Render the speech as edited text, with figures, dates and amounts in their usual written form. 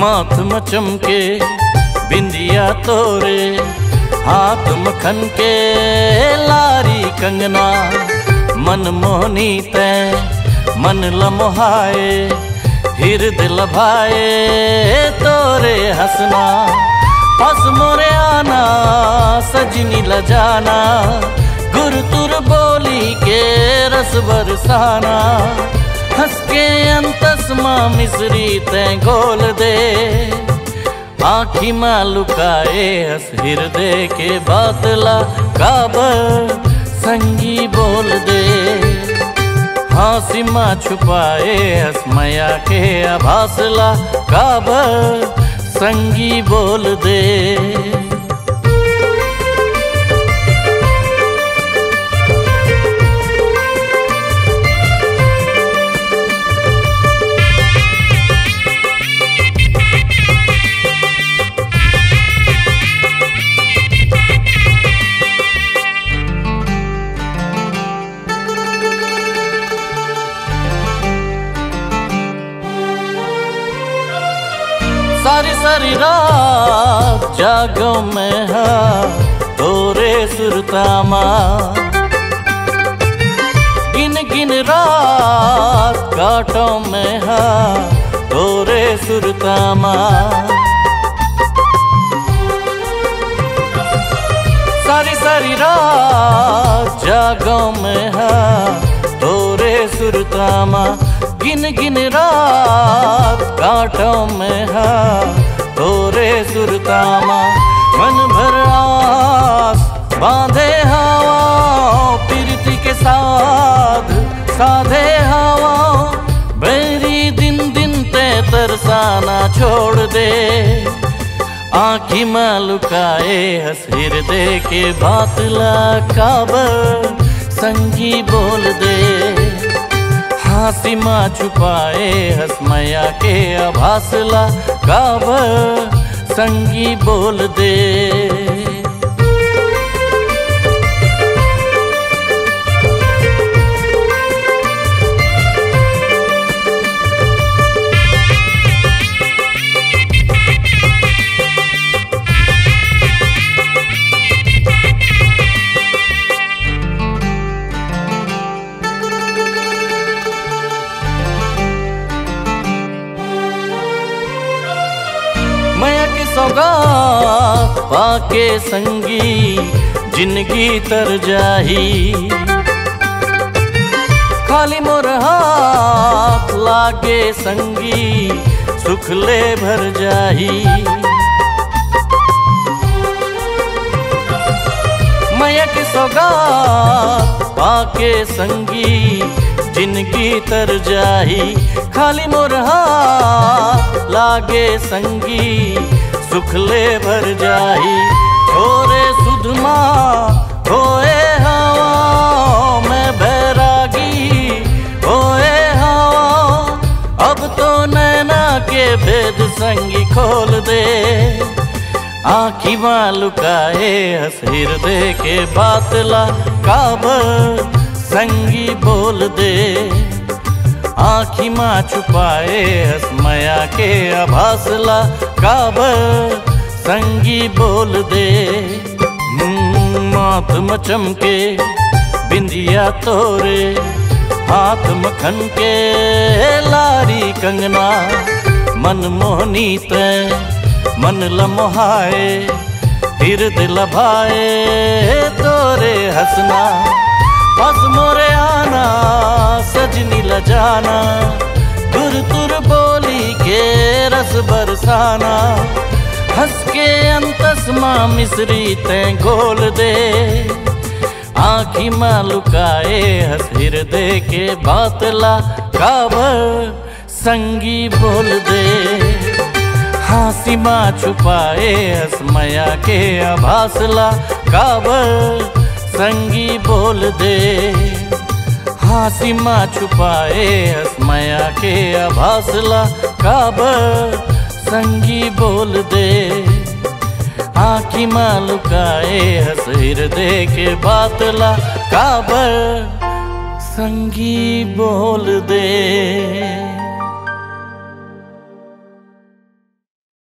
माथ में चमके बिंदिया तोरे, हाथ मखन के लारी कंगना। मन मोहनी तैं मन लमोहाए, हृदय लभाए तोरे हंसना। हंस मोरे आना सजनी लजाना, गुर तुर बोली के रस बरसाना। हंस के अंतस माँ मिसरी तैं घोल दे, आँखी माँ लुकाए हंस हृदय के बातला। काबर संगी बोल दे, हाँसी माँ छुपाए हंस माया के आभासला। काबर संगी बोल दे। सारी सारी रात जागो में तोरे सुरतामा, गिन गिन रात काटो में तोरे सुरतामा। सारी सारी रात जागो में तोरे सुरतामा, गिन गिन रात कांटों में तोरे सुरतामा। मन भर आस बांधे हवा, प्रीति के साथ साधे हवा। बेरी दिन दिन ते तरसाना छोड़ दे, आँखी में लुकाए हंस हृदय के बातला। काबर संगी बोल दे, हाँसी माँ छुपाए हंस माया के आभासला। काबर संगी बोल दे। माया की सौगात पाके संगी जिंदगी तर जाही। खाली मोर हाथ लागे संगी सुख ले भर जाही। माया की सौगात पाके संगी जिंदगी तर जाही। खाली मोर हाथ लागे संगी सुख ले भर जाही। थोरे सुधमा होए हवा, मैं बैरागी होए हवा। अब तो नैना के भेद संगी खोल दे, आँखी माँ लुकाए हंस हृदय के बातला। काबर संगी बोल दे, आँखी माँ छुपाए हंस माया के आभासला। काबर संगी बोल दे। माथ में चमके बिंदिया तोरे, हाथ मखन के लारी कंगना। मन मोहनी तैं मन लमोहाए, हृदय लभाए तोरे हंसना। हंस मोरे आना सजनी लजाना, गुर तुर बोली के रस बरसाना। हंस के अंतस माँ मिसरी तैं घोल दे, आँखी माँ लुकाए हंस हृदय के बातला। काबर संगी बोल दे, हाँसी माँ छुपाए हंस माया के आभासला। काबर संगी बोल दे, हाँसी माँ छुपाए हंस माया के आभासला। काबर संगी बोल दे, आँखी माँ लुकाए हंस हृदय के बातला। काबर संगी बोल दे।